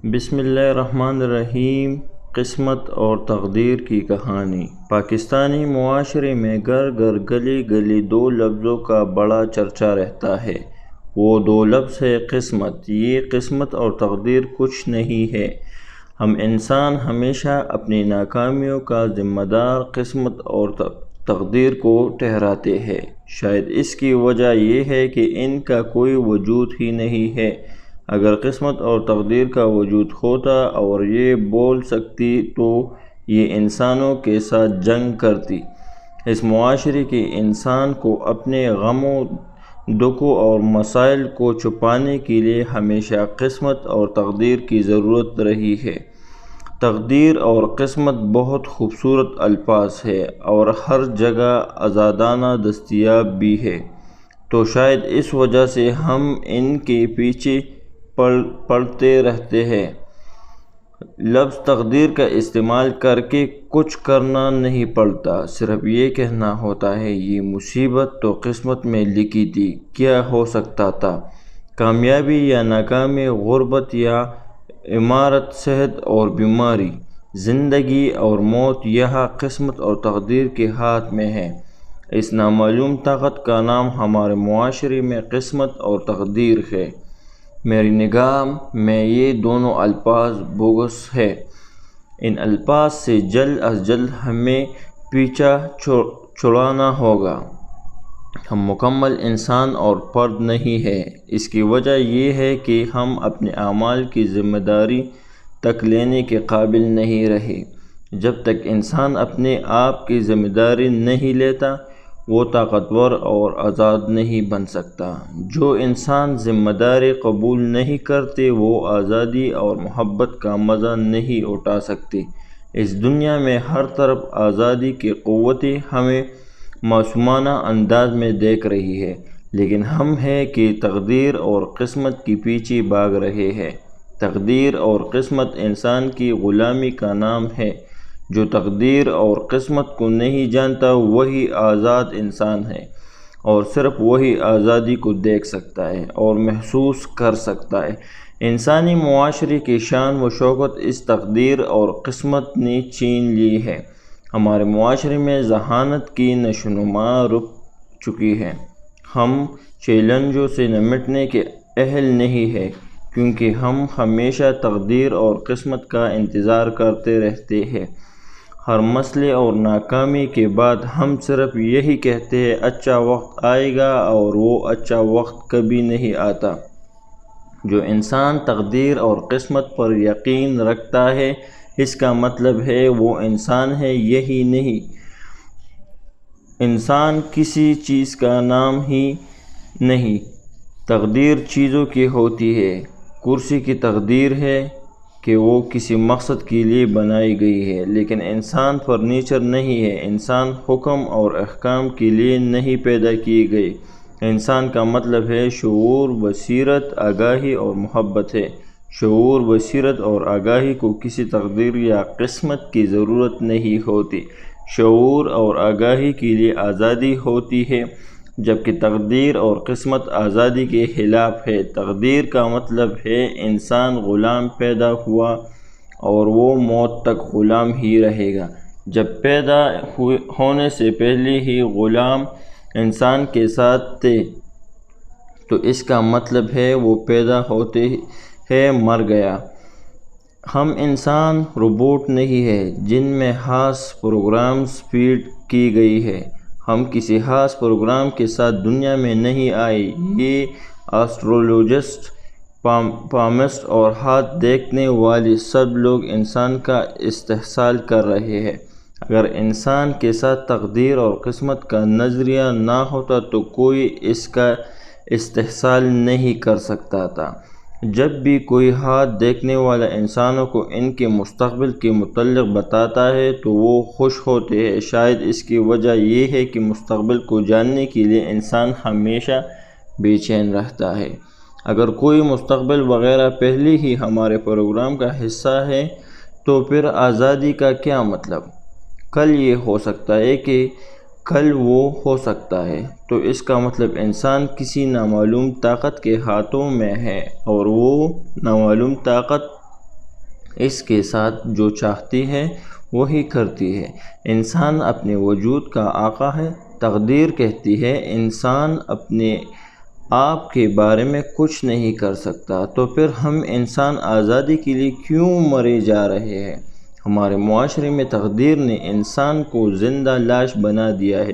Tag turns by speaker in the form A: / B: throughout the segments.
A: بسم اللہ الرحمن الرحیم۔ قسمت اور تقدیر کی کہانی۔ پاکستانی معاشرے میں گھر گھر گلی گلی دو لفظوں کا بڑا چرچا رہتا ہے۔ وہ دو لفظ ہے قسمت۔ یہ قسمت اور تقدیر کچھ نہیں ہے۔ ہم انسان ہمیشہ اپنی ناکامیوں کا ذمہ دار قسمت اور تقدیر کو ٹھہراتے ہیں۔ شاید اس کی وجہ یہ ہے کہ ان کا کوئی وجود ہی نہیں ہے۔ اگر قسمت اور تقدیر کا وجود ہوتا اور یہ بول سکتی تو یہ انسانوں کے ساتھ جنگ کرتی۔ اس معاشرے کے انسان کو اپنے غموں، دکھوں اور مسائل کو چھپانے کے لیے ہمیشہ قسمت اور تقدیر کی ضرورت رہی ہے۔ تقدیر اور قسمت بہت خوبصورت الفاظ ہیں اور ہر جگہ آزادانہ دستیاب بھی ہے، تو شاید اس وجہ سے ہم ان کے پیچھے پڑتے رہتے ہیں۔ لفظ تقدیر کا استعمال کر کے کچھ کرنا نہیں پڑتا، صرف یہ کہنا ہوتا ہے یہ مصیبت تو قسمت میں لکھی تھی، کیا ہو سکتا تھا۔ کامیابی یا ناکامی، غربت یا امارت، صحت اور بیماری، زندگی اور موت، یہاں قسمت اور تقدیر کے ہاتھ میں ہے۔ اس نامعلوم طاقت کا نام ہمارے معاشرے میں قسمت اور تقدیر ہے۔ میری نگاہ میں یہ دونوں الفاظ بوگس ہیں۔ ان الفاظ سے جلد از جلد ہمیں پیچھا چھڑانا ہوگا۔ ہم مکمل انسان اور فرد نہیں ہیں۔ اس کی وجہ یہ ہے کہ ہم اپنے اعمال کی ذمہ داری تک لینے کے قابل نہیں رہے۔ جب تک انسان اپنے آپ کی ذمہ داری نہیں لیتا، وہ طاقتور اور آزاد نہیں بن سکتا۔ جو انسان ذمہ داری قبول نہیں کرتے وہ آزادی اور محبت کا مزہ نہیں اٹھا سکتے۔ اس دنیا میں ہر طرف آزادی کی قوتیں ہمیں معصومانہ انداز میں دیکھ رہی ہے، لیکن ہم ہیں کہ تقدیر اور قسمت کے پیچھے بھاگ رہے ہیں۔ تقدیر اور قسمت انسان کی غلامی کا نام ہے۔ جو تقدیر اور قسمت کو نہیں جانتا وہی آزاد انسان ہے، اور صرف وہی آزادی کو دیکھ سکتا ہے اور محسوس کر سکتا ہے۔ انسانی معاشرے کی شان و شوکت اس تقدیر اور قسمت نے چھین لی ہے۔ ہمارے معاشرے میں ذہانت کی نشوونما رک چکی ہے۔ ہم چیلنجوں سے نمٹنے کے اہل نہیں ہیں، کیونکہ ہم ہمیشہ تقدیر اور قسمت کا انتظار کرتے رہتے ہیں۔ ہر مسئلے اور ناکامی کے بعد ہم صرف یہی کہتے ہیں اچھا وقت آئے گا، اور وہ اچھا وقت کبھی نہیں آتا۔ جو انسان تقدیر اور قسمت پر یقین رکھتا ہے، اس کا مطلب ہے وہ انسان ہے، یہی نہیں۔ انسان کسی چیز کا نام ہی نہیں۔ تقدیر چیزوں کی ہوتی ہے۔ کرسی کی تقدیر ہے کہ وہ کسی مقصد کے لیے بنائی گئی ہے، لیکن انسان فرنیچر نہیں ہے۔ انسان حکم اور احکام کے لیے نہیں پیدا کیے گئے۔ انسان کا مطلب ہے شعور، بصیرت، آگاہی اور محبت ہے۔ شعور، بصیرت اور آگاہی کو کسی تقدیر یا قسمت کی ضرورت نہیں ہوتی۔ شعور اور آگاہی کے لیے آزادی ہوتی ہے، جبکہ تقدیر اور قسمت آزادی کے خلاف ہے۔ تقدیر کا مطلب ہے انسان غلام پیدا ہوا اور وہ موت تک غلام ہی رہے گا۔ جب پیدا ہونے سے پہلے ہی غلام انسان کے ساتھ تھے، تو اس کا مطلب ہے وہ پیدا ہوتے ہی مر گیا۔ ہم انسان روبوٹ نہیں ہیں جن میں خاص پروگرامز فیڈ کی گئی ہے۔ ہم کسی خاص پروگرام کے ساتھ دنیا میں نہیں آئے۔ یہ ایسٹرولوجسٹ، پالمسٹ اور ہاتھ دیکھنے والے سب لوگ انسان کا استحصال کر رہے ہیں۔ اگر انسان کے ساتھ تقدیر اور قسمت کا نظریہ نہ ہوتا تو کوئی اس کا استحصال نہیں کر سکتا تھا۔ جب بھی کوئی ہاتھ دیکھنے والا انسانوں کو ان کے مستقبل کے متعلق بتاتا ہے تو وہ خوش ہوتے ہیں۔ شاید اس کی وجہ یہ ہے کہ مستقبل کو جاننے کے لیے انسان ہمیشہ بے چین رہتا ہے۔ اگر کوئی مستقبل وغیرہ پہلے ہی ہمارے پروگرام کا حصہ ہے تو پھر آزادی کا کیا مطلب؟ کل یہ ہو سکتا ہے کہ کل وہ ہو سکتا ہے، تو اس کا مطلب انسان کسی نامعلوم طاقت کے ہاتھوں میں ہے، اور وہ نامعلوم طاقت اس کے ساتھ جو چاہتی ہے وہی کرتی ہے۔ انسان اپنے وجود کا آقا ہے۔ تقدیر کہتی ہے انسان اپنے آپ کے بارے میں کچھ نہیں کر سکتا، تو پھر ہم انسان آزادی کے لیے کیوں مرے جا رہے ہیں؟ ہمارے معاشرے میں تقدیر نے انسان کو زندہ لاش بنا دیا ہے۔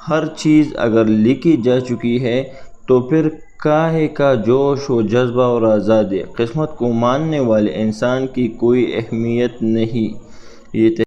A: ہر چیز اگر لکھی جا چکی ہے تو پھر کاہے کا جوش و جذبہ اور آزادی؟ قسمت کو ماننے والے انسان کی کوئی اہمیت نہیں۔ یہ